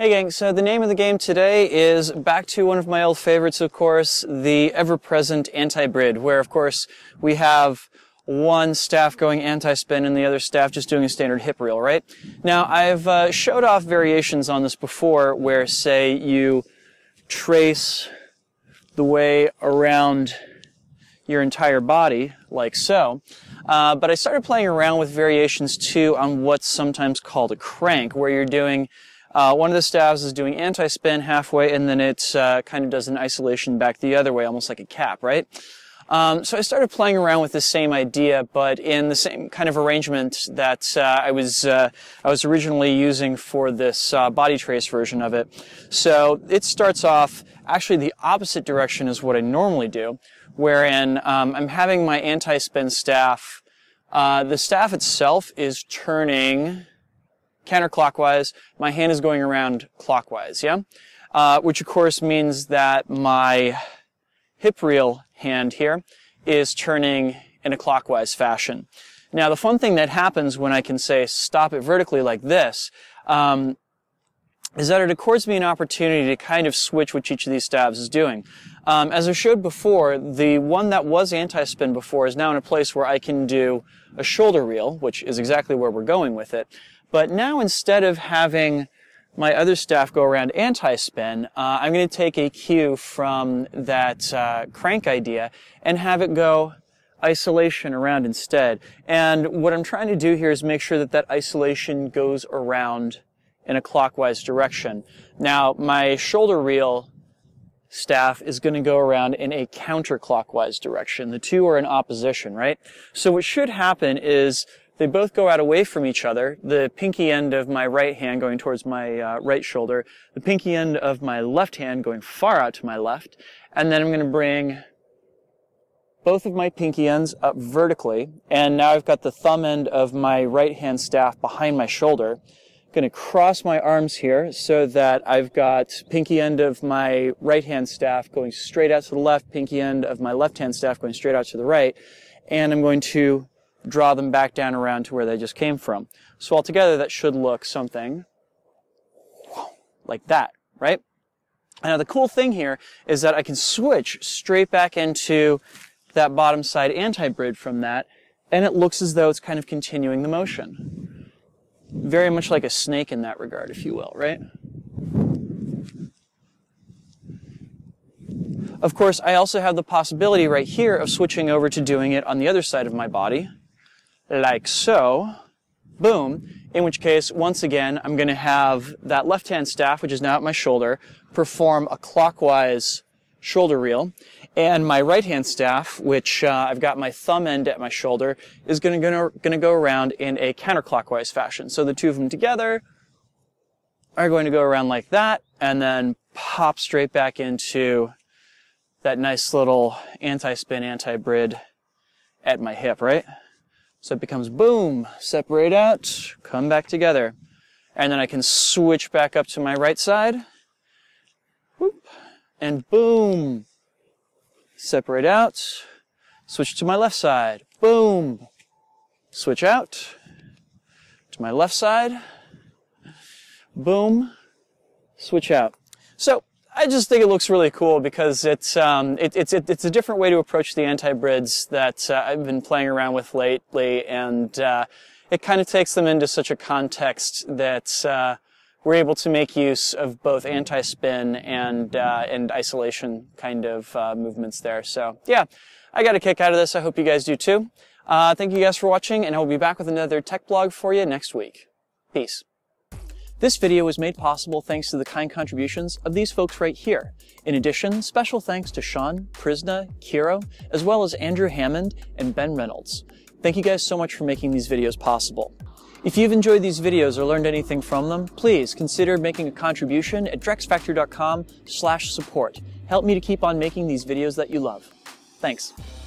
Hey gang, so the name of the game today is back to one of my old favorites, of course, the ever-present Antibrid, where of course we have one staff going anti-spin and the other staff just doing a standard hip reel, right? Now I've showed off variations on this before where, say, you trace the way around your entire body, like so. But I started playing around with variations too on what's sometimes called a crank, where you're doing one of the staves is doing anti-spin halfway, and then it kind of does an isolation back the other way, almost like a cap, right? So I started playing around with the same idea, but in the same kind of arrangement that I was originally using for this body trace version of it. So it starts off actually the opposite direction is what I normally do, wherein I'm having my anti-spin staff. The staff itself is turning counterclockwise. My hand is going around clockwise, yeah? Which of course means that my hip reel hand here is turning in a clockwise fashion. Now the fun thing that happens when I can say stop it vertically like this is that it accords me an opportunity to kind of switch what each of these staves is doing. As I showed before, the one that was anti-spin before is now in a place where I can do a shoulder reel, which is exactly where we're going with it. But now instead of having my other staff go around anti-spin, I'm going to take a cue from that crank idea and have it go isolation around instead. And what I'm trying to do here is make sure that that isolation goes around in a clockwise direction. Now, my shoulder reel staff is going to go around in a counterclockwise direction. The two are in opposition, right? So what should happen is they both go out away from each other, the pinky end of my right hand going towards my right shoulder, the pinky end of my left hand going far out to my left, and then I'm going to bring both of my pinky ends up vertically, and now I've got the thumb end of my right hand staff behind my shoulder. I'm going to cross my arms here so that I've got pinky end of my right hand staff going straight out to the left, pinky end of my left hand staff going straight out to the right, and I'm going to draw them back down around to where they just came from. So altogether that should look something like that, right? Now the cool thing here is that I can switch straight back into that bottom side anti-brid from that, and it looks as though it's kind of continuing the motion. Very much like a snake in that regard, if you will, right? Of course, I also have the possibility right here of switching over to doing it on the other side of my body, like so, boom, in which case, once again, I'm going to have that left hand staff, which is now at my shoulder, perform a clockwise shoulder reel, and my right hand staff, which I've got my thumb end at my shoulder, is going to go around in a counterclockwise fashion. So the two of them together are going to go around like that, and then pop straight back into that nice little anti-spin, anti-brid at my hip, right? So it becomes boom, separate out, come back together. And then I can switch back up to my right side, whoop, and boom, separate out, switch to my left side, boom, switch out to my left side, boom, switch out. So I just think it looks really cool because it's a different way to approach the anti-brids that I've been playing around with lately, and it kind of takes them into such a context that we're able to make use of both anti-spin and isolation kind of movements there. So yeah, I got a kick out of this. I hope you guys do too. Thank you guys for watching, and I'll be back with another tech blog for you next week. Peace. This video was made possible thanks to the kind contributions of these folks right here. In addition, special thanks to Sean, Prisna, Kiro, as well as Andrew Hammond and Ben Reynolds. Thank you guys so much for making these videos possible. If you've enjoyed these videos or learned anything from them, please consider making a contribution at drexfactory.com/support. Help me to keep on making these videos that you love. Thanks.